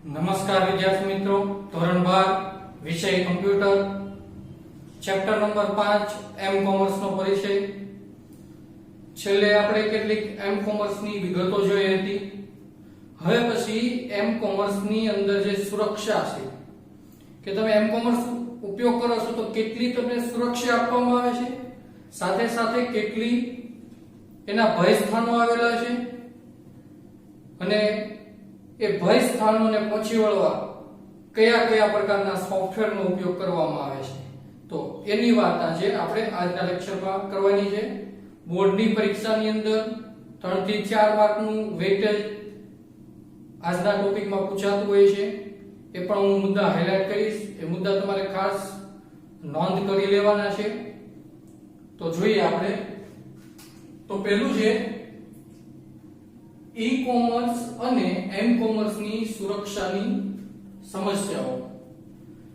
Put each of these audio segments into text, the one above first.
નમસ્કાર વિદ્યાર્થી મિત્રો, ધોરણ 12 વિષય કમ્પ્યુટર, ચેપ્ટર નંબર 5 એમ કોમર્સ નો પરિચય. છેલ્લે આપણે કેટલીક એમ કોમર્સ ની વિગતો જોઈ હતી. હવે પછી એમ કોમર્સ ની અંદર જે સુરક્ષા છે કે તમે એમ કોમર્સ ઉપયોગ કરો છો તો કેટલી તમને સુરક્ષા આપવામાં આવે છે, સાથે સાથે કેટલી એના ભય સ્થાનો આવેલા છે અને એ ભય સ્થાનોને પહોંચી વળવા કયા કયા પ્રકારના સોફ્ટવેરનો ઉપયોગ કરવામાં આવે છે. તો એની વાત આજે આપણે આજના લેક્ચરમાં કરવાની છે. બોર્ડની પરીક્ષાની અંદર 3 થી 4 માર્કનું વેઇટેજ આજના ટોપિકમાં પૂછાતું હોય છે. એ પણ હું મુદ્દા હાઇલાઇટ કરીશ. એ મુદ્દા તમારે ખાસ નોંધ કરી લેવાના છે. તો જોઈએ આપણે. તો પહેલું છે ઈ કોમર્સ અને એમ કોમર્સ ની સુરક્ષાની સમસ્યાઓ,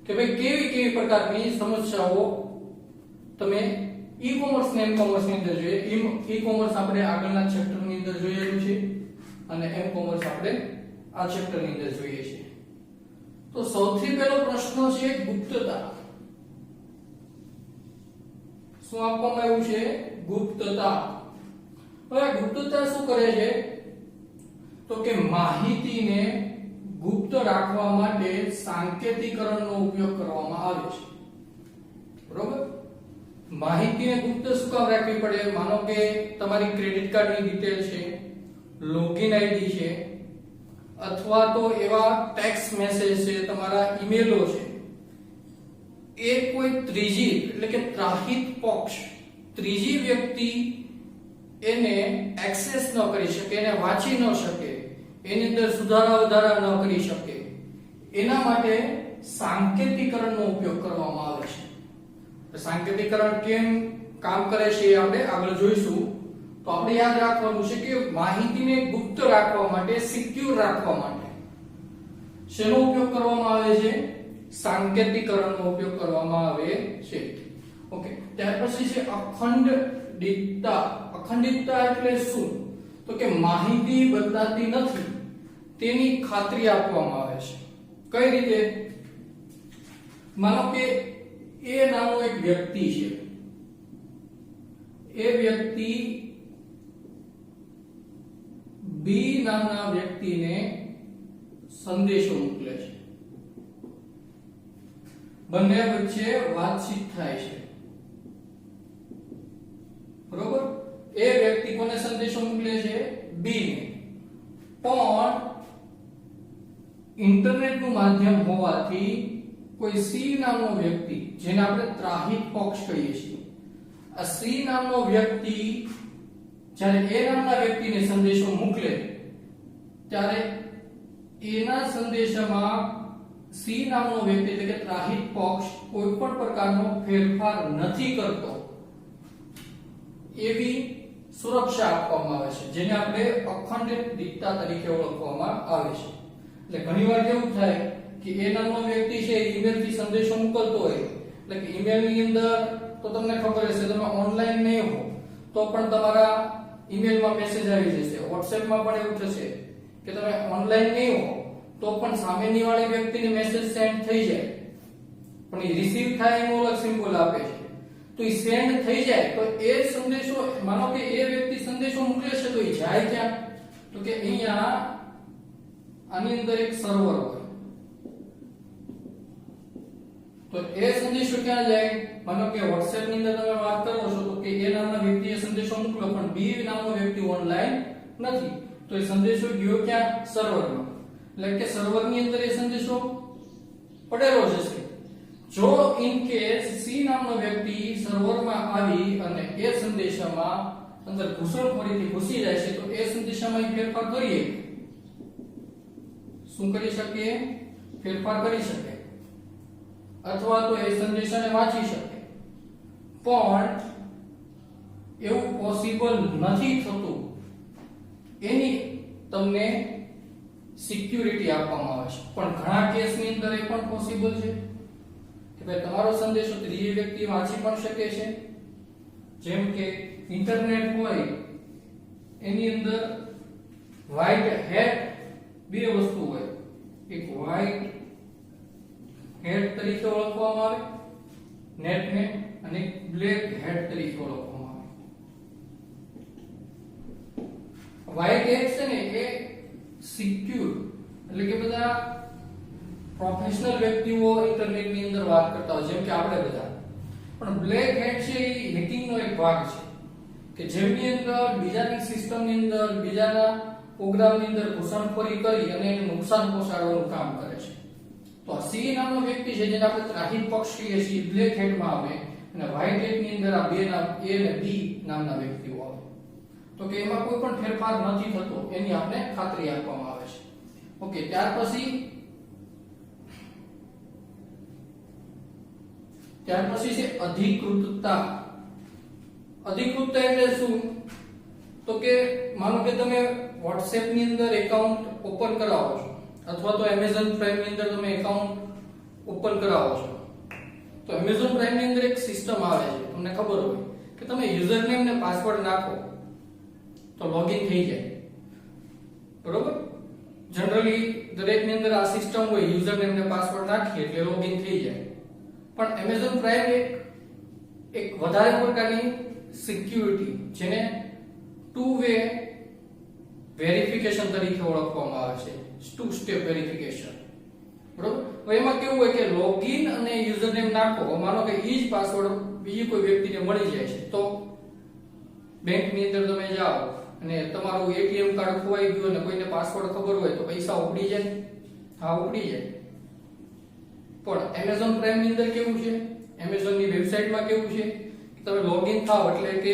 કે ભાઈ કેવી કેવી પ્રકારની સમસ્યાઓ તમે ઈ કોમર્સ ને એમ કોમર્સ ની અંદર જોઈએ. ઈ કોમર્સ આપણે આગળના ચેપ્ટર ની અંદર જોયેલું છે અને એમ કોમર્સ આપણે આ ચેપ્ટર ની અંદર જોઈએ છે. તો સૌથી પહેલો પ્રશ્ન છે ગુપ્તતા. શું આપવામાં આવ્યું છે? ગુપ્તતા. હવે ગુપ્તતા શું કરે છે? તો કે માહિતીને ગુપ્ત રાખવા માટે સાંકેતિકરણનો ઉપયોગ કરવામાં આવે છે. બરોબર? માહિતીને ગુપ્ત શું કામ રાખવી પડે? માનો કે તમારી ક્રેડિટ કાર્ડની ડિટેલ છે, લોગિન આઈડી છે, અથવા તો એવા ટેક્સ્ટ મેસેજ છે, તમારા ઈમેલો છે, એ કોઈ ત્રીજી એટલે કે ત્રાહિત પક્ષ, ત્રીજી વ્યક્તિ એને એક્સેસ ન કરી શકે, એને વાંચી ન શકે, એની અંદર સુધારા વધારા ન કરી શકે, એના માટે સાંકેતિકરણનો ઉપયોગ કરવામાં આવે છે. સાંકેતિકરણ કેમ કામ કરે છે એ આપણે આગળ જોઈશું. તો આપણે યાદ રાખવાનું છે કે માહિતીને ગુપ્ત રાખવા માટે, સિક્યોર રાખવા માટે શેનો ઉપયોગ કરવામાં આવે છે? સાંકેતિકરણનો ઉપયોગ કરવામાં આવે છે. ઓકે. ત્યાર પછી છે અખંડિતતા. અખંડિતતા એટલે શું? તો કે માહિતી બદલાતી નથી તેની ખાતરી આપવામાં આવે છે. કઈ રીતે? માનો કે એ નામનો એક વ્યક્તિ છે, એ વ્યક્તિ બી નામના વ્યક્તિને સંદેશો મોકલે છે, બંને વચ્ચે વાતચીત થાય છે. બરોબર? એ વ્યક્તિ કોને સંદેશો મોકલે છે? બી ને. પણ ઇન્ટરનેટ નું માધ્યમ હોવાથી કોઈ સી નામનો વ્યક્તિ, જેને આપણે ત્રાહિત પક્ષ કહીએ છીએ, આ સી નામનો વ્યક્તિ જ્યારે એ નામના વ્યક્તિને સંદેશો મોકલે ત્યારે એના સંદેશામાં સી નામનો વ્યક્તિ એટલે કે ત્રાહિત પક્ષ કોઈ પણ પ્રકારનો ફેરફાર નથી કરતો એવી સુરક્ષા આપવામાં આવે છે, જેને આપણે અખંડિતતા તરીકે ઓળખવામાં આવે છે. એટલે ઘણીવાર કેવું થાય કે એ નામનો વ્યક્તિ છે ઈમેલ થી સંદેશો મોકલતો હોય, એટલે કે ઈમેલ ની અંદર તો તમને ખબર હશે, તમે ઓનલાઈન નહીં હો તો પણ તમારા ઈમેલમાં મેસેજ આવી જશે, વોટ્સએપમાં પણ એવું થશે કે તમે ઓનલાઈન નહીં હો તો પણ સામેની વાળી વ્યક્તિને મેસેજ સેન્ડ થઈ જાય, પણ એ રિસીવ થાય એનો અલગ સિમ્બોલ આપે છે. તો એ સેન્ડ થઈ જાય તો એ સંદેશો, માનો કે એ વ્યક્તિ સંદેશો મોકલે છે તો એ જાય ક્યાં? તો કે અહીંયા આની અંદર એક સર્વર હોય, તો એ સંદેશો ક્યાં જાય? માનો કે WhatsApp ની અંદર તમે વાત કરો છો તો કે એ નામના વ્યક્તિએ સંદેશો મોકલ્યો પણ બી નામનો વ્યક્તિ ઓનલાઈન નથી, તો એ સંદેશો ગયો ક્યાં? સર્વરમાં. એટલે કે સર્વરની અંદર એ સંદેશો પડેલો જશે. જો ઇન કેસ સી નામનો વ્યક્તિ સર્વરમાં આવી અને એ સંદેશામાં અંદર ઘૂસણખોરીથી ઘૂસી જાય છે તો એ સંદેશામાં ફેરફાર કરીએ, શું કરી શકીએ? ફેરફાર કરી શકે, અથવા તો એ સંદેશાને વાંચી શકે. પણ એવું પોસિબલ નથી થતું, એની તમને સિક્યુરિટી આપવામાં આવે છે. પણ ઘણા કેસની અંદર એ પણ પોસિબલ છે કે ભાઈ તમારો સંદેશો ત્રીજી વ્યક્તિ વાંચી પણ શકે છે. જેમ કે ઇન્ટરનેટ હોય એની અંદર વ્હાઇટ હેટ બે વસ્તુ હોય, એક વ્હાઇટ હેડ તરીકે ઓળખવામાં આવે નેટને, અને બ્લેક હેડ તરીકે ઓળખવામાં આવે. વ્હાઇટ હેડ છે ને એ સિક્યુર એટલે કે બધા પ્રોફેશનલ વ્યક્તિઓ ઇન્ટરનેટની અંદર વાત કરતા હોય જેમ કે આપણે બધા. પણ બ્લેક હેડ છે એ હેકિંગનો એક ભાગ છે કે જેમની અંદર બીજાની સિસ્ટમની અંદર બીજાના પ્રોગ્રામની અંદર ઘૂસણખોરી કરી અને એને નુકસાન પહોંચાડવાનું કામ કરે છે. તો આ સી નામનો વ્યક્તિ છે જેને આપણે ત્રાહિત પક્ષ કહીએ છીએ બ્લેક હેડમાં આવે, અને વ્હાઇટ હેડની અંદર આ બે નામ એ અને બી નામના વ્યક્તિઓ આવે. તો કે એમાં કોઈ પણ ફેરફાર નથી થતો એની આપણે ખાતરી આપવામાં આવે છે. ઓકે, ત્યાર પછી છે અધિકૃતતા. અધિકૃતતા એટલે શું? તો કે માનો કે તમે WhatsApp ની અંદર એકાઉન્ટ ઓપન કરાવો છો અથવા તો Amazon Prime ની અંદર તમે એકાઉન્ટ ઓપન કરાવો છો, તો Amazon Prime ની અંદર એક સિસ્ટમ આવે છે, તમને ખબર હોય કે તમે યુઝર નેમ ને પાસવર્ડ નાખો તો લોગિન થઈ જાય. બરોબર? જનરલી દરેક ની અંદર આ સિસ્ટમ હોય, યુઝર નેમ ને પાસવર્ડ નાખીએ એટલે લોગિન થઈ જાય. પણ Amazon Prime એક વધારે પ્રકારની સિક્યુરિટી જેને ટુ વે વેરિફિકેશન તરીકે ઓળખવામાં આવે છે, ટુ સ્ટેપ વેરિફિકેશન. બરોબર? હવે એમાં કેવું હોય કે લોગિન અને યુઝર નેમ નાખો, માનો કે ઈ જ પાસવર્ડ બીજી કોઈ વ્યક્તિને મળી જાય છે, તો બેંકની અંદર તમે જાઓ અને તમારું એટીએમ કાર્ડ ખોવાઈ ગયું અને કોઈને પાસવર્ડ ખબર હોય તો પૈસા ઉપડી જાય. હા, ઉપડી જાય. પણ Amazon Prime ની અંદર કેવું છે, Amazon ની વેબસાઈટમાં કેવું છે કે તમે લોગિન થાઓ એટલે કે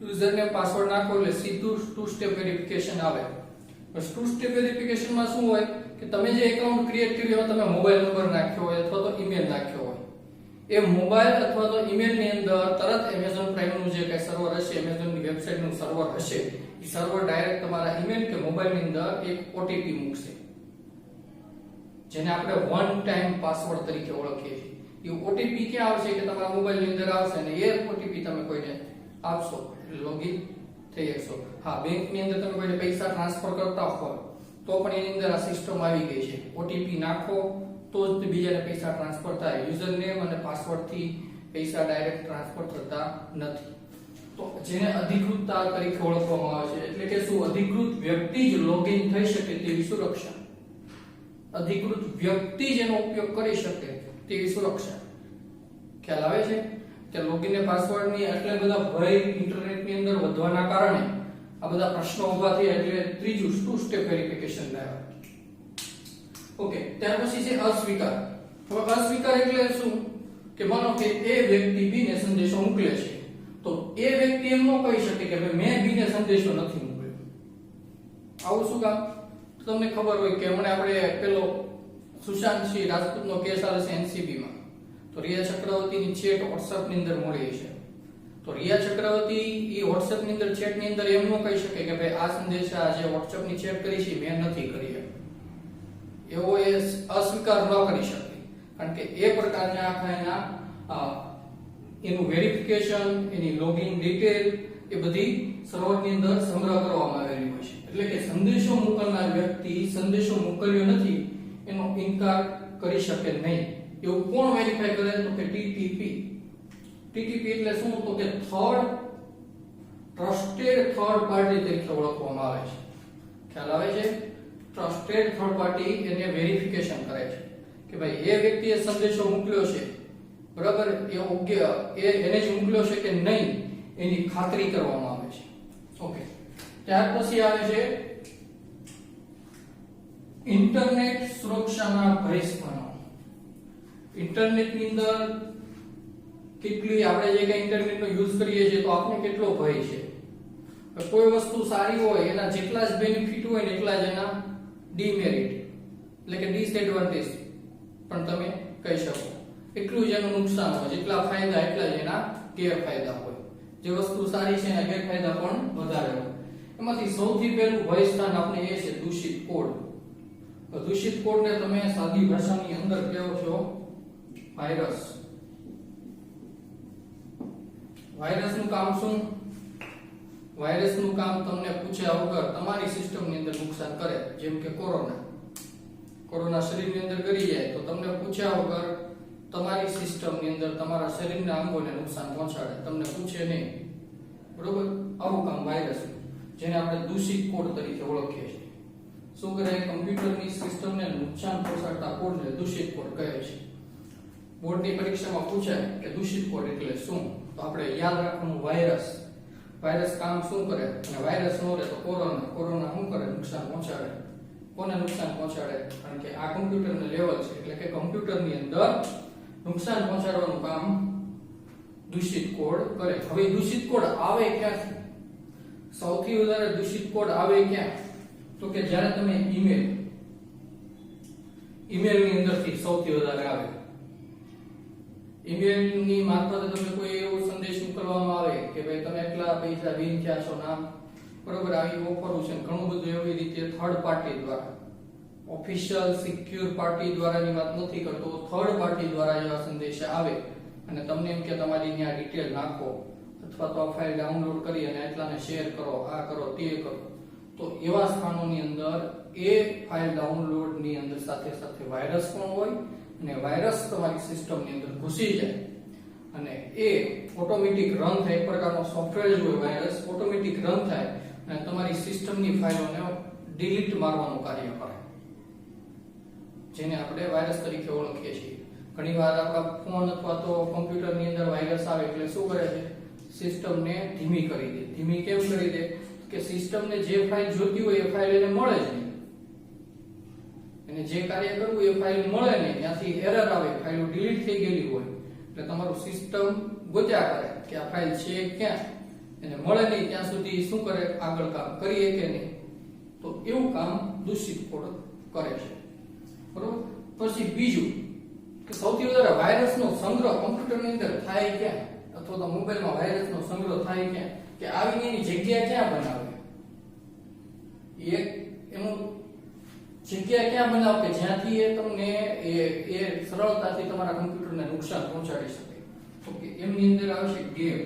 યુઝર નેમ પાસવર્ડ નાખો એટલે સીધું ટુ સ્ટેપ વેરિફિકેશન આવે. બસ ટુ સ્ટેપ વેરિફિકેશનમાં શું હોય કે તમે જે એકાઉન્ટ ક્રિએટ કર્યું હોય, તમે મોબાઈલ નંબર નાખ્યો હોય અથવા તો ઈમેલ નાખ્યો હોય, એ મોબાઈલ અથવા તો ઈમેલ ની અંદર તરત Amazon Prime નું જે કઈ સર્વર હશે, Amazon ની વેબસાઈટ નું સર્વર હશે, એ સર્વર ડાયરેક્ટ તમારા ઈમેલ કે મોબાઈલ ની અંદર એક ઓટીપી મૂકશે જેને આપણે વન ટાઈમ પાસવર્ડ તરીકે ઓળખીએ છીએ. એ ઓટીપી ક્યાં આવશે કે તમારા મોબાઈલ ની અંદર આવશે અને એ ઓટીપી તમે કોઈને આપશો એટલે લોગિન થઈ જશો. હા, બેંક ની અંદર તમે કોઈને પૈસા ટ્રાન્સફર કરતા હોય તો પણ એની અંદર આ સિસ્ટમ આવી ગઈ છે, ઓટીપી નાખો તો જ બીજાને પૈસા ટ્રાન્સફર થાય. યુઝર નેમ અને પાસવર્ડ થી પૈસા ડાયરેક્ટ ટ્રાન્સફર થતા નથી. તો જેને અધિકૃતતા તરીકે ઓળખવામાં આવે છે એટલે કે શું, અધિકૃત વ્યક્તિ જ લોગિન થઈ શકે તેવી સુરક્ષા. અધિકૃત વ્યક્તિ જેનો ઉપયોગ કરી શકે તેવી સુરક્ષા. ખ્યાલ આવે છે કે લોગિન અને પાસવર્ડ ની એટલે બધા ભય ઇન્ટરનેટ ની અંદર વધવાના કારણે આ બધા પ્રશ્નો ઊભા થયા એટલે ત્રીજું ટુ સ્ટેપ વેરિફિકેશન લાવ્યા. ઓકે, ત્યાર પછી છે અસ્વીકાર. હવે અસ્વીકાર એટલે શું કે માનો કે એ વ્યક્તિ બી ને સંદેશો મોકલે છે, તો એ વ્યક્તિ એમ ન કહી શકે કે ભાઈ મેં બી ને સંદેશો નથી મોકલ્યો. આવું શું કામ? તમને ખબર હોય કે હમણાં આપણે પેલો સુશાંત સિંહ રાજપૂતનો કેસ આવે છે એનસીબી માં, તો રિયા ચક્રવર્તીની ચેટ WhatsApp ની અંદર મળી છે. તો રિયા ચક્રવર્તી એ WhatsApp ની અંદર ચેટ ની અંદર એમ ન કહી શકે કે ભાઈ આ સંદેશા જે WhatsApp ની ચેટ કરી છે મેં નથી કરી. એવો એ અસ્વીકાર ન કરી શકે, કારણ કે એ પ્રકારના આખા એના એનું વેરિફિકેશન, એની લોગિન ડિટેલ એ બધી સર્વરની અંદર સંગ્રહ કરવામાં આવેલી હોય છે. એટલે કે સંદેશો મોકલનાર વ્યક્તિ સંદેશો મોકલ્યો નથી એનો ઇનકાર કરી શકે નહીં. એવું કોણ વેરીફાઈ કરે? તો કે ટીટીપી. ટીટીપી એટલે શું? તો કે ટ્રસ્ટેડ થર્ડ પાર્ટી તરીકે ઓળખવામાં આવે છે. ખ્યાલ આવે છે? ટ્રસ્ટેડ થર્ડ પાર્ટી એને વેરિફિકેશન કરે છે કે ભાઈ એ વ્યક્તિએ સંદેશો મોકલ્યો છે, બરાબર, એ યોગ્ય એને જ મોકલ્યો છે કે નહીં એની ખાતરી કરવામાં આવે છે. ઓકે, ત્યાર પછી આવે છે ઇન્ટરનેટ સુરક્ષાના ભયસ્થાનો. ઇન્ટરનેટ ની અંદર કેટલી આપણે જે કઈ ઇન્ટરનેટ નો યુઝ કરીએ છીએ તો આપણે કેટલો ભય છે. કોઈ વસ્તુ સારી હોય એના જેટલા જ બેનિફિટ હોય ને એટલા જ એના ડીમેરિટ એટલે કે ડિસએડવાન્ટેજ પણ તમે કહી શકો. એટલું જ એનું નુકસાન હોય, જેટલા ફાયદા એટલા જ એના ગેરફાયદા હોય. જે વસ્તુ સારી છે એના ગેરફાયદા પણ વધારે હોય. એમાંથી સૌથી પહેલું ભય સ્થાન આપણે એ છે દૂષિત કોડ. દૂષિત કોડને તમે સાદી ભાષાની અંદર કહો છો વાયરસ. વાયરસનું કામ શું? વાયરસનું કામ તમને પૂછ્યા વગર તમારી સિસ્ટમની અંદર નુકસાન કરે, જેમ કે કોરોના. કોરોના શરીરની અંદર કરી જાય તો તમને પૂછ્યા વગર તમારી સિસ્ટમની અંદર તમારા શરીરના અંગોને નુકસાન પહોંચાડે, તમને પૂછે નહીં, બરોબર? આવું કામ વાયરસ, જેને આપણે દૂષિત કોડ તરીકે ઓળખીએ છીએ. શું કરે? કમ્પ્યુટરની સિસ્ટમને નુકસાન પહોંચાડતા કોડને દૂષિત કોડ કહે છે. બોર્ડની પરીક્ષામાં પૂછાય કે દૂષિત કોડ એટલે શું, તો આપણે યાદ રાખવાનું વાયરસ કામ શું કરે, અને વાયરસ નો રહે તો કોરોના શું કરે? નુકસાન પહોંચાડે. કોને નુકસાન પહોંચાડે? કારણ કે આ કમ્પ્યુટરનું લેવલ છે, એટલે કે કમ્પ્યુટરની અંદર નુકસાન પહોંચાડવાનું કામ દૂષિત કોડ કરે. હવે દૂષિત કોડ આવે ક્યાંથી? સૌથી વધારે દૂષિત કોડ આવે ક્યાં? તો કે જ્યારે તમે ઈમેલ ની અંદરથી સૌથી વધારે આવે. ઈમેલ ની મારફતે તમે કોઈ એવો સંદેશ મોકલવામાં આવે કે ભાઈ તમે એટલા પૈસા વિન થયા છો નામ, બરોબર? આવી ઓફરો છે, ઘણું બધું એવી રીતે થર્ડ પાર્ટી દ્વારા, ઓફિશિયલ સિક્યોર પાર્ટી દ્વારાની વાત નથી કરતો, થર્ડ પાર્ટી દ્વારા એવા સંદેશા આવે અને તમને એમ કે તમારી ત્યાં ડિટેલ નાખો અથવા તો ફાઇલ ડાઉનલોડ કરી અને એટલાને શેર કરો, આ કરો, તે કરો, તો એવા સ્થાનોની અંદર એ ફાઇલ ડાઉનલોડની અંદર સાથે સાથે વાયરસ પણ હોય અને વાયરસ તમારી સિસ્ટમની અંદર ઘૂસી જાય અને એ ઓટોમેટિક રન થાય. એક પ્રકારનો સોફ્ટવેર જ હોય વાયરસ, ઓટોમેટિક રન થાય અને તમારી સિસ્ટમની ફાઇલોને ડિલીટ મારવાનું કાર્ય કરે, જેને આપણે વાયરસ તરીકે ઓળખીએ છીએ. ઘણીવાર આપણા ફોન અથવા તો કમ્પ્યુટરની અંદર વાયરસ આવે એટલે શું કરે છે? સિસ્ટમને ધીમી કરી દે. ધીમી કેમ કરી દે? કે સિસ્ટમને જે ફાઇલ જોતી હોય એ ફાઇલ એને મળે જ નહીં, એને જે કાર્ય કરવું એ ફાઇલ મળે નહીં, ત્યાંથી એરર આવે, ફાઇલો ડિલીટ થઈ ગયેલી હોય એટલે તમારું સિસ્ટમ ગોત્યા કરે કે આ ફાઇલ છે ક્યાં, એને મળે નહીં ત્યાં સુધી શું કરે? આગળ કામ કરીએ કે નહીં. તો એવું કામ દૂષિત કોડ કરે છે, બરોબર? પછી બીજું કે સૌથી વધારે વાયરસનો સંગ્રહ કમ્પ્યુટરની અંદર થાય ક્યાં, અથવા તો મોબાઈલમાં વાયરસનો સંગ્રહ થાય ક્યાં, કે આવીને એની જગ્યા ક્યાં બનાવે? એનું જગ્યા ક્યાં બનાવે કે જ્યાંથી એ તમને એ સરળતાથી તમારા કમ્પ્યુટરને નુકસાન પહોંચાડી શકે. તો કે એમની અંદર આવશે ગેમ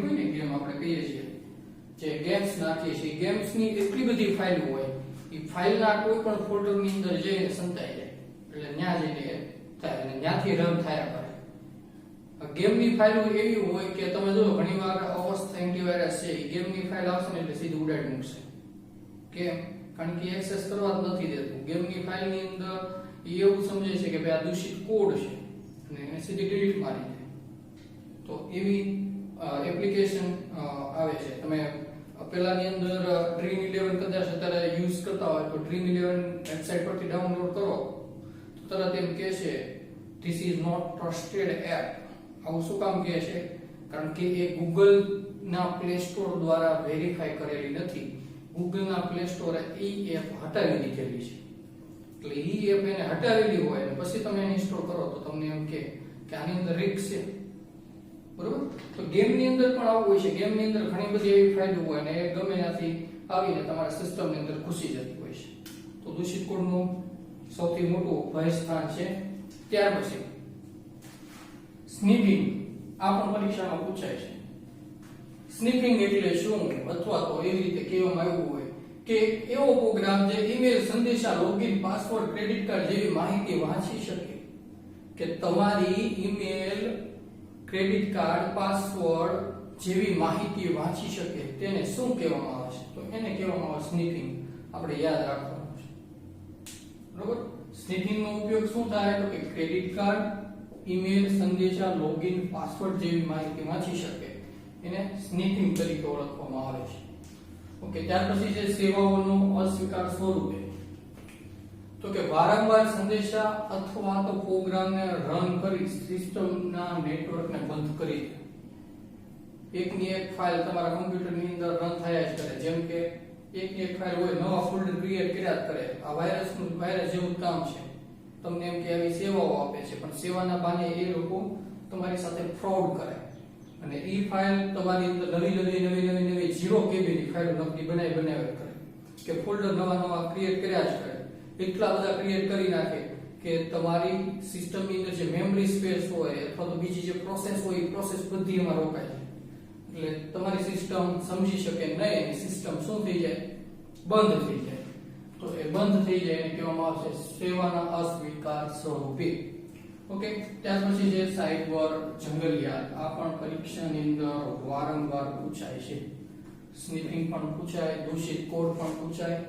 હોય ને, ગેમ આપણે કહીએ છીએ, જે ગેમ્સ નાખીએ છીએ, ગેમ્સની એટલી બધી ફાઇલ હોય, એ ફાઇલના કોઈ પણ ફોલ્ડરની અંદર જઈને સંતાઈ જાય એટલે ત્યાં જઈને થાય અને ત્યાંથી રન થયા કરે. ગેમની ફાઇલ એવી હોય કે તમે જો ઘણીવાર અવસ્થા એન્ટીવાયરસ છે, એ ગેમની ફાઇલ આવશે ને એટલે સીધું ઉડાડી મૂકશે. કેમ? કારણ કે એક્સેસ કરવા જ નથી દેતું. ગેમની ફાઇલની અંદર એવું સમજે છે કે ભાઈ આ દૂષિત કોડ છે અને એને સીધી ડિલીટ મારી દે. તો એવી એપ્લિકેશન આવે છે. તમે પેલાની અંદર ડ્રીમ 11 કદાચ અત્યારે યુઝ કરતા હોય તો ડ્રીમ 11 વેબસાઇટ પરથી ડાઉનલોડ કરો તો તરત એમ કહે છે this is not trusted app. આવું શું કામ કહે છે? કારણ કે એ ગૂગલ ના પ્લે સ્ટોર દ્વારા વેરીફાઈ કરેલી નથી. ગૂગલ ના પ્લે સ્ટોરે એ એપ હટાવી દીધેલી છે. એટલે એ એપ એને હટાવેલી હોય અને પછી તમે એને ઇન્સ્ટોલ કરો તો તમને એમ કે આની અંદર રિસ્ક છે, બરોબર? તો ગેમની અંદર પણ આવું હોય છે. ગેમની અંદર ઘણી બધી એવી ફાઇલો હોય અને એ ગમે ત્યાંથી આવીને તમારા સિસ્ટમની અંદર ઘૂસી જતી હોય છે. તો દૂષિત કોડનું સૌથી મોટું ભય સ્થાન છે. ત્યાર પછી સ્નીફિંગ. આ પણ પરીક્ષામાં પૂછાય છે. સ્નીફિંગ એટલે શું? અથવા તો એવી રીતે કહેવામાં આવ્યું હોય કે એવો પ્રોગ્રામ જે ઈમેલ, સંદેશા, લોગિન, પાસવર્ડ, ક્રેડિટ કાર્ડ જેવી માહિતી વાંચી શકે, કે તમારી ઈમેલ, ક્રેડિટ કાર્ડ, પાસવર્ડ જેવી માહિતી વાંચી શકે, તેને શું કહેવામાં આવે છે? તો એને કહેવામાં આવે સ્નીફિંગ. આપણે યાદ રાખવાનું છે, બરોબર? સ્નીફિંગ નો ઉપયોગ શું થાય? તો કે ક્રેડિટ કાર્ડ, ઈમેલ, સંદેશા, લોગિન, પાસવર્ડ જેવી માહિતી વાંચી શકે, એને સ્નીફિંગ તરીકે ઓળખવામાં આવે છે. ઓકે. ત્યાર પછી જે સેવાઓનો અસ્વીકાર સ્વરૂપે, તો કે વારંવાર સંદેશા અથવા તો પ્રોગ્રામને રન કરી સિસ્ટમના નેટવર્કને બંધ કરી દે. એકની એક ફાઇલ તમારા કમ્પ્યુટરની અંદર રન થયા જ કરે. જેમ કે એકની એક ફાઇલ હોય, નવા ફોલ્ડર ક્રિએટ કર્યા જ કરે. આ વાયરસ જેવું કામ છે. તમને એમ કે આવી સેવાઓ આપે છે, પણ સેવાના બહાને એ લોકો તમારી સાથે ફ્રોડ કરે અને એ ફાઇલ તમારી અંદર નવી 0 KB ની ફાઇલો નકલી બનાવી કરે, કે ફોલ્ડર નવા ક્રિએટ કર્યા જ કરે. એટલા બધા ક્રિએટ કરી નાખે કે તમારી સિસ્ટમની અંદર જે મેમરી સ્પેસ હોય અથવા તો બીજી જે પ્રોસેસ હોય એ પ્રોસેસ બધી એમાં રોકાય છે. એટલે તમારી સિસ્ટમ સમજી શકે નહીં, સિસ્ટમ શું થઈ જાય? બંધ થઈ જાય. તો તો એ બંધ થઈ જાય એને કહેવામાં આવશે સેવાના અસ્વીકાર સ્વરૂપે. ઓકે, ત્યાર પછી છે સાયબર જંગલિયાત. આ પણ પરીક્ષાની અંદર વારંવાર પૂછાય છે. સ્નીપિંગ પણ પૂછાય, દૂષિત કોડ પણ પૂછાય.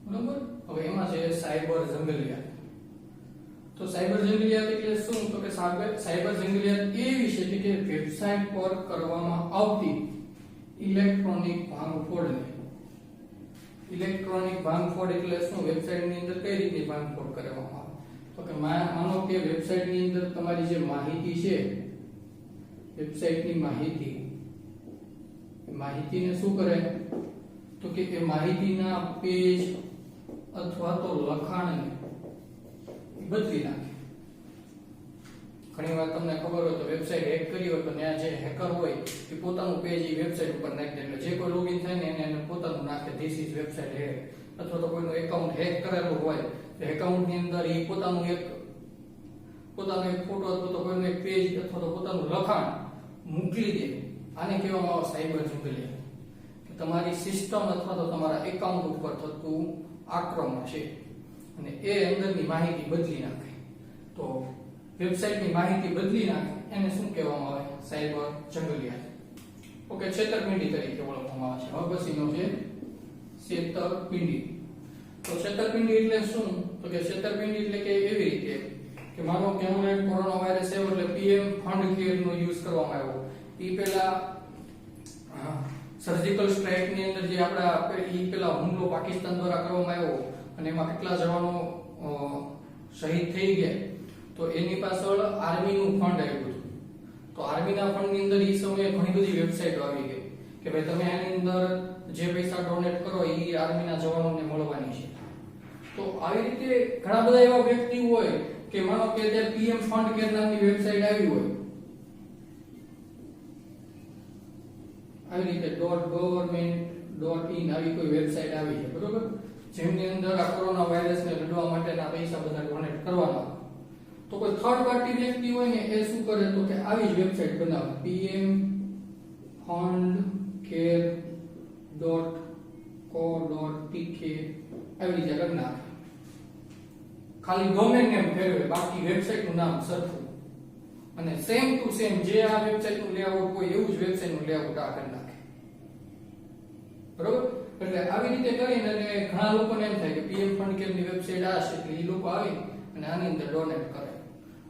બરોબર. હવે એમાં છે સાયબર જંગલિયાત. તો સાયબર જંગલિયાત એટલે શું? તો કે સાયબર જંગલિયાત એવી છે કે વેબસાઇટ પર કરવામાં આવતી ઇલેક્ટ્રોનિક ભાંગફોડને. ઇલેક્ટ્રોનિક ભાંગફોડ એટલે શું? વેબસાઇટની અંદર કઈ રીતની ભાંગફોડ કરવામાં આવે? તો કે માનો કે વેબસાઇટની અંદર તમારી જે માહિતી છે, વેબસાઇટની માહિતીને શું કરે? તો કે એ માહિતીના પેજ અથવા તો લખાણને બદલી નાખે. ઘણી વાર તમને ખબર હોય તો વેબસાઇટ હેક કરી હોય તો ત્યાં જે હેકર હોય એ પોતાનું પેજ એ વેબસાઇટ ઉપર નાખી દે. એટલે જે કોઈ લોગિન થાય ને એને પોતાનું નાખે, ધીસ ઇઝ વેબસાઇટ હેક. અથવા તો કોઈનું એકાઉન્ટ હેક કરેલું હોય તો એકાઉન્ટની અંદર એ પોતાનો એક ફોટો અથવા તો કોઈનું એક પેજ અથવા તો પોતાનું લખાણ મોકલી દે. આને કહેવામાં આવે સાયબર જંગલિયાત. કે તમારી સિસ્ટમ અથવા તો તમારા એકાઉન્ટ ઉપર થતું આક્રમણ છે અને એ અંદરની માહિતી બદલી નાખે. તો વેબસાઇટની માહિતી બદલી નાખે એને શું કહેવામાં આવે? સાયબર જંગલિયાત. ઓકે, છેતરપિંડી તરીકે ઓળખવામાં આવે છે. હવે પછીનો છે છેતરપિંડી. તો છેતરપિંડી એટલે શું? તો કે છેતરપિંડી એટલે કે એવી રીતે કે માનો કે હમણાં કોરોના વાયરસ આવ્યો એટલે પીએમ ફંડ કેર નો યુઝ કરવામાં આવ્યો. ઈ પહેલા સર્જિકલ સ્ટ્રાઇક ની અંદર જે પેલા હુમલો પાકિસ્તાન દ્વારા કરવામાં આવ્યો અને એમાં કેટલા જવાનો શહીદ થઈ ગયા, તો એની પાછળ આર્મીનું ફંડ આવ્યું હતું. તો આર્મીના ફંડની અંદર એ સમયે ઘણી બધી વેબસાઇટો આવી ગઈ કે ભાઈ તમે આની અંદર જે પૈસા ડોનેટ કરો એ આર્મીના જવાનોને મળવાની છે. તો આવી રીતે ઘણા બધા એવા વ્યક્તિ હોય કે માનો કે જે પીએમ ફંડ કેર નામની વેબસાઇટ આવી હોય, આવી રીતે .government.in આવી કોઈ વેબસાઇટ આવી છે, બરોબર, જેમની અંદર આ કોરોના વાયરસને લડવા માટેના પૈસા બધા ડોનેટ કરવાના. તો કોઈ થર્ડ પાર્ટી વ્યક્તિ હોય ને એ શું કરે? તો કે આવી જ વેબસાઇટ બનાવે, pmfundcare.co.tk આવી રીતે કરી નાખે. ખાલી ડોમેન નેમ ફેરવે, બાકી વેબસાઇટનું નામ સરખું અને સેમ ટુ સેમ જે આ વેબસાઇટનું લેઆઉટ હોય એવું જ વેબસાઇટનું લેઆઉટ આ કરી નાખે. બરોબર. એટલે આવી રીતે કરીને ઘણા લોકોને એમ થાય કે પીએમ ફંડ કેરની વેબસાઇટ આ છે એટલે એ લોકો આવી અને આની અંદર ડોનેટ કરે.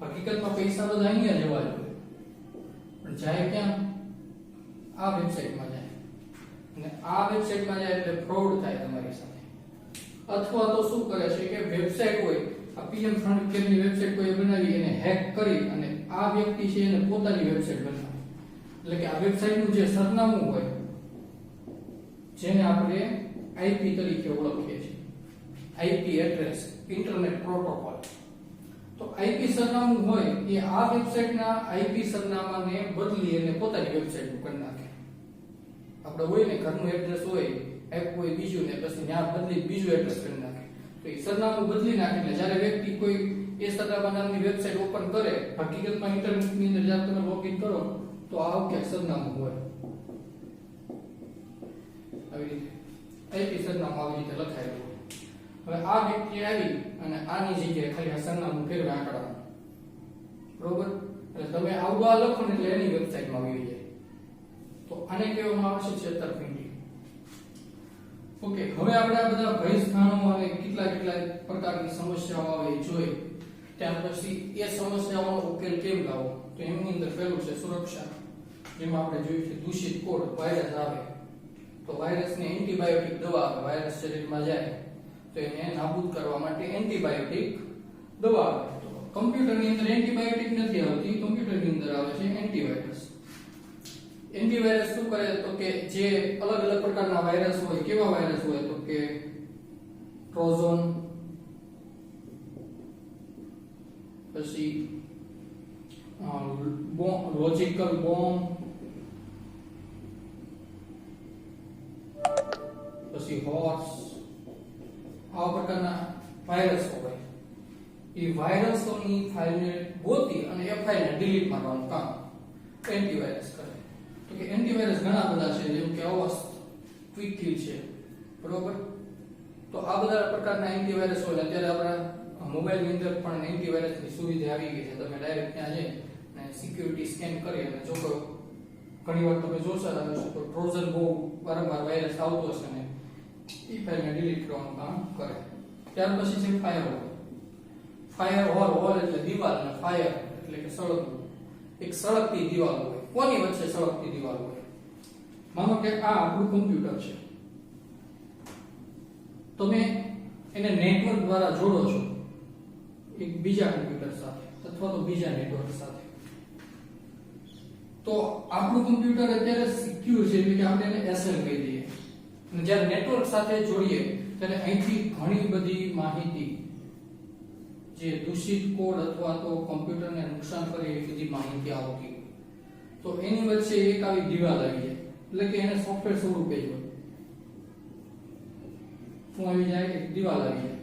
હકીકતમાં પૈસા બધા અહીંયા જવા જોઈએ પણ જાય ક્યાં? આ વેબસાઇટમાં જાય અને આ વેબસાઇટમાં જાય એટલે ફ્રોડ થાય તમારી સાથે. અથવા તો શું કરે છે કે વેબસાઇટ હોય આ પીએમ ફંડ કેરની વેબસાઇટ કોઈ બનાવી એને હેક કરી અને આ વ્યક્તિ છે એને પોતાની વેબસાઇટ બનાવે. એટલે કે આ વેબસાઇટનું જે સરનામું હોય જેને આપણે આઈપી તરીકે ઓળખીએ છીએ, આઈપી એડ્રેસ, ઇન્ટરનેટ પ્રોટોકોલ. તો આઈપી સરનામું હોય એ આ વેબસાઇટના આઈપી સરનામાને બદલી અને પોતાની વેબસાઇટ ઉપર નાખે. આપણે હોય ને ઘરનું એડ્રેસ હોય આપ્યું હોય બીજું ને પછી ત્યાં બદલી બીજું એડ્રેસ કરી નાખે. તો એ સરનામું બદલી નાખે એટલે જ્યારે વ્યક્તિ કોઈ એ સરનામા નામની વેબસાઇટ ઓપન કરે, હકીકતમાં ઇન્ટરનેટની અંદર જ્યારે તમે લોગિન કરો તો આવું ક્યાંક સરનામું હોય આવી રીતે આઈપી સરનામું આવી રીતે લખાયેલું હોય. હવે આ વ્યક્તિ આવી અને આની જગ્યાએ ખાલી આ સરનામું ફેરવે આંકડા, બરોબર. એટલે તમે આવું આ લખો ને એટલે એની વેબસાઇટમાં આવી જાય. તો આને કહેવામાં આવે છે છેતરપિંડી. ઓકે, હવે આપણે આ બધા ભય સ્થાનો અને કેટલા પ્રકારની સમસ્યાઓ આવે એ જોઈ. ત્યાર પછી એ સમસ્યાઓનો ઉકેલ કેમ લાવવો? તો એમની અંદર પહેલું છે સુરક્ષા, જેમાં આપણે જોયું છે દૂષિત કોડ. વાયરસ આવે તો વાયરસને એન્ટીબાયોટિક દવા આવે. વાયરસ શરીરમાં જાય તો એને નાબૂદ કરવા માટે એન્ટીબાયોટિક દવા આવે. તો કમ્પ્યુટરની અંદર એન્ટીબાયોટિક નથી આવતી, કમ્પ્યુટરની અંદર આવે છે એન્ટીવાયરસ. એન્ટીવાયરસ શું કરે? તો કે જે અલગ અલગ પ્રકારના વાયરસ હોય, કેવા વાયરસ હોય? તો કે ટ્રોજન, પછી લોજિકલ બોમ્બ, પછી હોર્સ, આવા પ્રકારના વાયરસ હોય. એ વાયરસોની ફાઇલને ગોતી અને એ ફાઇલને ડિલીટ મારવાનું કામ એન્ટીવાયરસ કરે. તો કે એન્ટીવાયરસ ઘણા બધા છે, જેમ કે અવસ્થ, ક્વિક કિલ છે, બરોબર. તો તો આ બધા પ્રકારના એન્ટીવાયરસ હોય. અત્યારે આપણા મોબાઈલની અંદર પણ એન્ટીવાયરસની સુવિધા આવી ગઈ છે. તમે ડાયરેક્ટ ત્યાં જઈ અને સિક્યુરિટી સ્કેન કરી અને જો કોઈ ઘણી વાર તમે જોશો તો ટ્રોજન બહુ વારંવાર વાયરસ આવતો હશે ને એ ફાઇલને ડિલીટ કરવાનું કામ કરે. ત્યાર પછી છે ફાયરવોલ. ફાયરવોલ, વોલ એટલે દિવાલ અને ફાયર એટલે કે સળગવું. એક સળગતી દિવાલ હોય. કોની વચ્ચે સળગતી દિવાલ હોય? માનો કે આ આપણું કમ્પ્યુટર છે, તમે એને નેટવર્ક દ્વારા જોડો છો એક બીજા કમ્પ્યુટર સાથે અથવા તો બીજા નેટવર્ક સાથે. તો આપણું કમ્પ્યુટર અત્યારે સિક્યુર છે એટલે કે આપણે એને એસએલ કહી દઈએ. અને જ્યારે નેટવર્ક સાથે જોડીએ ત્યારે અહીંથી ઘણી બધી માહિતી જે દૂષિત કોડ અથવા તો કમ્પ્યુટરને નુકસાન કરે એવી બધી માહિતી આવતી હોય. તો એની વચ્ચે એક આવી દિવાલ આવી જાય એટલે કે એને સોફ્ટવેર સ્વરૂપે જ હોય. શું આવી જાય? એક દિવાલ આવી જાય.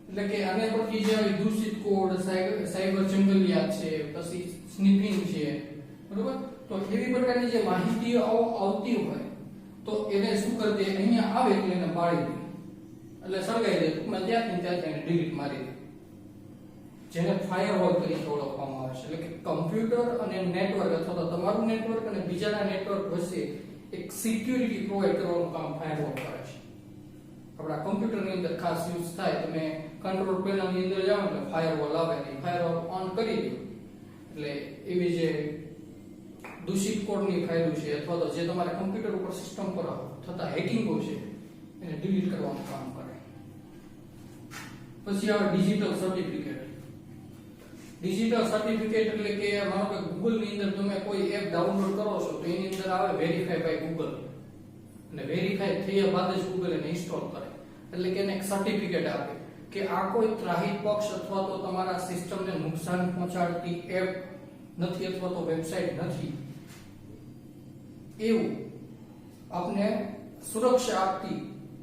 એટલે કે આને પરથી જે આવી દૂષિત કોડ, સાયબર જંગલિયાત છે, પછી સ્નીપિંગ છે, બરોબર? તો એવી પ્રકારની જે માહિતી આવતી હોય તો એને શું કરી દે? અહીંયા આવે એટલે એને બાળી દે, એટલે સળગાઈ દે. ટૂંકમાં ત્યાંથી એને ડિલીટ મારી દે. જેને ફાયરવોલ તરીકે ઓળખવામાં આવે છે. એટલે કે કમ્પ્યુટર અને નેટવર્ક અથવા તો તમારું નેટવર્ક અને બીજાના નેટવર્ક વચ્ચે એક સિક્યુરિટી પ્રોવાઈડ કરવાનું કામ ફાયરવોલ કરે છે. આપણા કમ્પ્યુટરની અંદર ખાસ યુઝ થાય. તમે કંટ્રોલ પેનલની અંદર જાઓ એટલે ફાયરવોલ આવે ને ફાયરવોલ ઓન કરી દો એટલે એવી જે દૂષિત કોડની ફાઇલો છે અથવા તો જે તમારા કમ્પ્યુટર ઉપર સિસ્ટમ પર થતા હેકિંગો છે એને ડિલીટ કરવાનું કામ કરે. પછી આવે ડિજિટલ સર્ટિફિકેટ. ડિજિટલ સર્ટિફિકેટ એટલે કે માનો કે Google ની અંદર તમે કોઈ એપ ડાઉનલોડ કરો છો તો એની અંદર આવે વેરીફાઈ બાય Google અને વેરીફાઈ થયા બાદ જ Google એને ઇન્સ્ટોલ કરે. એટલે કે એને એક સર્ટિફિકેટ આપે કે આ કોઈ ત્રાહિત પક્ષ અથવા તો તમારા સિસ્ટમને નુકસાન પહોંચાડતી એપ નથી અથવા તો વેબસાઇટ નથી એવું આપને સુરક્ષા આપતી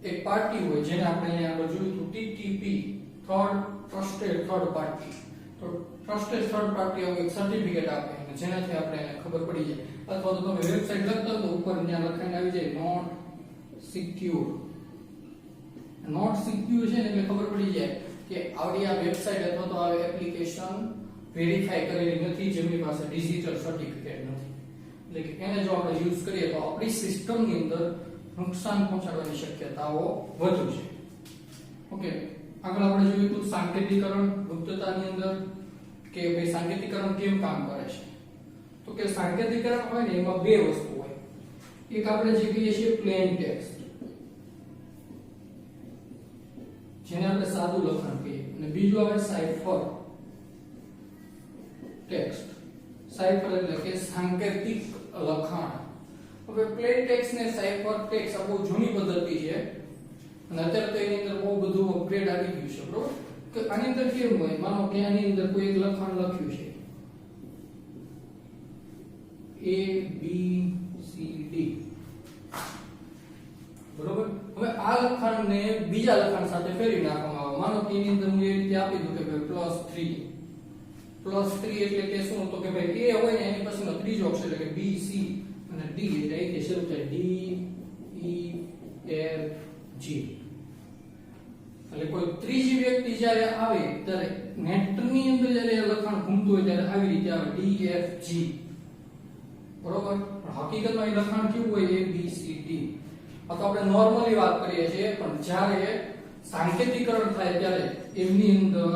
એક પાર્ટી હોય જેને આપણે અહીંયા આગળ જોયું હતું TTP, ટ્રસ્ટેડ થર્ડ પાર્ટી. તો ટ્રસ્ટેડ થર્ડ પાર્ટી આવું એક સર્ટિફિકેટ આપે અને જેનાથી આપણે એને ખબર પડી જાય. અથવા તો તમે વેબસાઇટ લખતા તો ઉપર ત્યાં લખાઈને આવી જાય નોટ સિક્યોર. નોટ સિક્યોર છે ને એટલે ખબર પડી જાય કે આવડી આ વેબસાઇટ અથવા તો આ એપ્લિકેશન વેરીફાઈ કરેલી નથી, જેમની પાસે ડિજિટલ સર્ટિફિકેટ નથી. એટલે કે એને જો આપણે યુઝ કરીએ તો આપણી સિસ્ટમની અંદર નુકસાન પહોંચાડવાની શક્યતાઓ વધુ છે. ઓકે, આગળ આપણે જોયું તો સાંકેતિકરણ ગુપ્તતાની અંદર કે ભાઈ સાંકેતિકરણ કેમ કામ કરે છે. તો કે સાંકેતિકરણ હોય ને એમાં બે વસ્તુ હોય. એક આપણે જે કહીએ છીએ પ્લેન ટેક્સ્ટ, જેને આપણે સાદું લખાણ કહીએ, અને બીજું આવે સાઇફર ટેક્સ્ટ. સાઇફર એટલે કે સાંકેતિક લખાણ. હવે પ્લેન ટેક્સ્ટ ને સાઇફર ટેક્સ્ટ આ બહુ જૂની પદ્ધતિ છે અને અત્યારે તો એની અંદર બહુ બધું અપગ્રેડ આવી ગયું છે, બરોબર? કે આની અંદર કેવું હોય, માનો કે આની અંદર કોઈ એક લખાણ લખ્યું છે ABCD, બરોબર? હવે આ લખાણને બીજા લખાણ સાથે ફેરવી નાખવામાં આવે. માનો કે એની અંદર હું એ રીતે આપી દઉં કે ભાઈ +3 એટલે કે શું? તો કે ભાઈ A હોય ને એની પછીનો ત્રીજો અક્ષર એટલે કે B, C અને D એટલે અહીંથી શરૂ થાય D, E, F, G. એટલે કોઈ ત્રીજી વ્યક્તિ જ્યારે આવે ત્યારે નેટની અંદર જ્યારે લખાણ ઘૂમતું હોય ત્યારે આવી રીતે આવે D, F, G, બરોબર? પણ હકીકતમાં એ લખાણ કેવું હોય? A, B, C, D. આ તો આપણે નોર્મલી વાત કરીએ છીએ, પણ જ્યારે સાંકેતિકરણ થાય ત્યારે એમની અંદર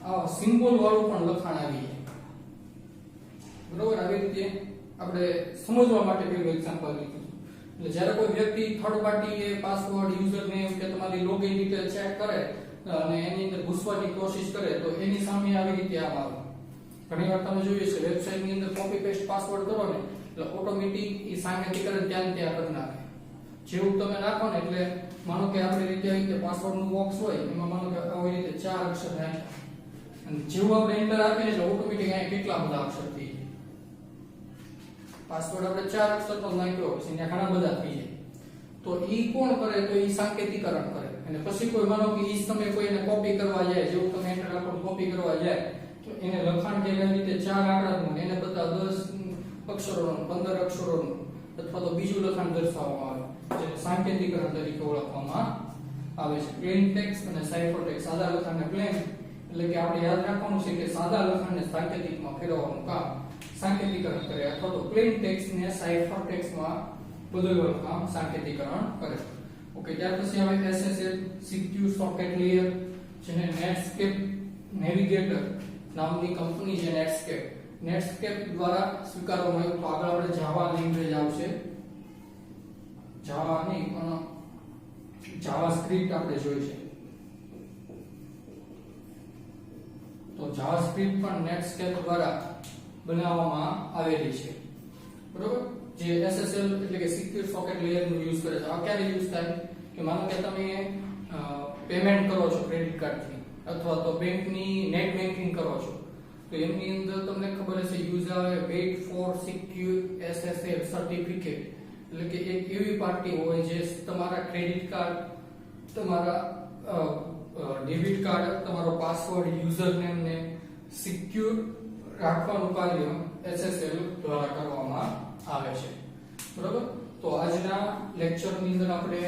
આ સિમ્બોલ વાળું પણ લખાણ આવી જાય, બરોબર? આવી રીતે આપણે સમજવા માટે પેલું એક્ઝામ્પલ લીધું. એટલે જ્યારે કોઈ વ્યક્તિ થર્ડ પાર્ટી એ પાસવર્ડ, યુઝર નેમ કે તમારી લોગિન ડિટેલ ચેક કરે અને એની અંદર ઘૂસવાની કોશિશ કરે તો એની સામે આવી રીતે આમ આવે. ઘણીવાર તમે જોયું છે વેબસાઇટ ની અંદર કોપી પેસ્ટ પાસવર્ડ કરો ને એટલે ઓટોમેટિક એ સાંકેતિકરણ ત્યાં કરી નાખે. જેવું તમે નાખો ને એટલે માનો કે આપણી રીતે આવી રીતે પાસવર્ડ નું બોક્સ હોય એમાં માનો કે આવી રીતે 4 અક્ષર નાખ્યા અને જેવું આપણે એન્ટર આપીએ એટલે ઓટોમેટિક અહીંયા કેટલા બધા અક્ષર થઈ જાય. પાસવર્ડ આપણે 4 અક્ષરનો નાખ્યો પછી ત્યાં ઘણા બધા થઈ જાય. તો ઈ કોણ કરે? તો ઈ સાંકેતિકરણ કરે. અને પછી કોઈ માનો કે ઈ સમય કોઈ એને કોપી કરવા જાય, જેવું તમે એન્ટર આપો કોપી કરવા જાય તો એને લખાણ કે એવી રીતે 4 આંકડાનું એને બધા 10 અક્ષરોનું 15 અક્ષરોનું અથવા તો બીજું લખાણ દર્શાવવામાં આવે જેને સાંકેતિકરણ તરીકે ઓળખવામાં આવે છે. પ્લેન ટેક્સ્ટ અને સાઇફર ટેક્સ્ટ. સાદા લખાણને પ્લેન એટલે કે આપણે યાદ રાખવાનું છે કે સાદા લખાણને સાંકેતિકમાં ફેરવવાનું કામ સાંકેતિકરણ કરે અથવા તો પ્લેન ટેક્સ્ટને સાઇફર ટેક્સ્ટમાં બદલવાનું કામ સાંકેતિકરણ કરે. ઓકે, ત્યાર પછી આવે SSL સિક્યુર સોકેટ લેયર જેને નેટસ્કેપ નેવિગેટર નામની કંપની છે. નેટસ્કેપ દ્વારા સ્વીકારવામાં આવ્યું. તો આગળ આપણે જાવા લેંગ્વેજ આવશે. જાવા નહીં પણ જાવાસ્ક્રિપ્ટ આપણે જોઈ છે. તો જાવાસ્ક્રિપ્ટ પણ નેટસ્કેપ દ્વારા બનાવવામાં આવેલી છે. બરોબર, જે SSL એટલે કે સિક્યુર સોકેટ લેયર નું યુઝ કરે છે. આ ક્યારે યુઝ થાય કે માનો કે તમે પેમેન્ટ કરો છો ક્રેડિટ કાર્ડ થી અથવા તો બેંકની નેટ બેન્કિંગ કરો છો તો એમની અંદર તમને ખબર હશે યુઝ આવે weight four secure SSL certificate એટલે કે એક એવી પાર્ટી હોય જે તમારા ક્રેડિટ કાર્ડ, તમારા ડેબિટ કાર્ડ, તમારો પાસવર્ડ, યુઝર નેમ ને સિક્યુર રાખવાનું કાર્ય SSL દ્વારા કરવામાં આવે છે. બરોબર, તો આજના લેક્ચરની અંદર આપણે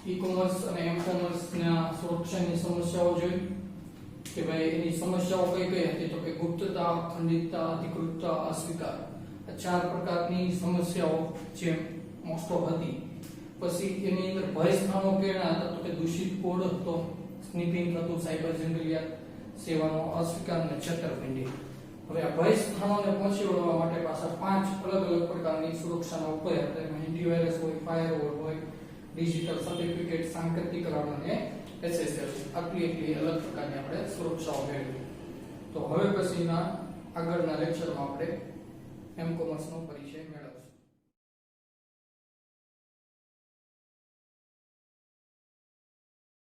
ઈ-કોમર્સ અને એમ-કોમર્સ ના સુરક્ષાની સમસ્યાઓ જોઈ કે ભાઈ એની સમસ્યાઓ કઈ કઈ હતી. તો કે ગુપ્તતા, ખંડિતતા, અધિકૃતતા, અસ્વીકાર. આ 4 પ્રકારની સમસ્યાઓ જે મોસ્ટ ઓફ હતી. પછી એની અંદર ભય સ્થાનો કેળા હતા તો કે દૂષિત કોડ હતો, સ્નીપિંગ હતું, સાયબર જંગલિયાત, સેવાનો અસ્વીકાર અને છેતરપિંડી. હવે આ ભય સ્થાનોને પહોંચી વળવા માટે પાછા 5 અલગ અલગ પ્રકારની સુરક્ષાના ઉપાય હતા. એમાં એન્ટીવાયરસ હોય, ફાયરવોલ હોય, ડિજિટલ સર્ટિફિકેટ, સાંકેતિકરણ અને SSL. આટલી અલગ પ્રકારની આપણે સુરક્ષાઓ મેળવી. તો હવે પછીના આગળના લેક્ચરમાં આપણે એમ-કોમર્સનો પરિચય મેળવીશું.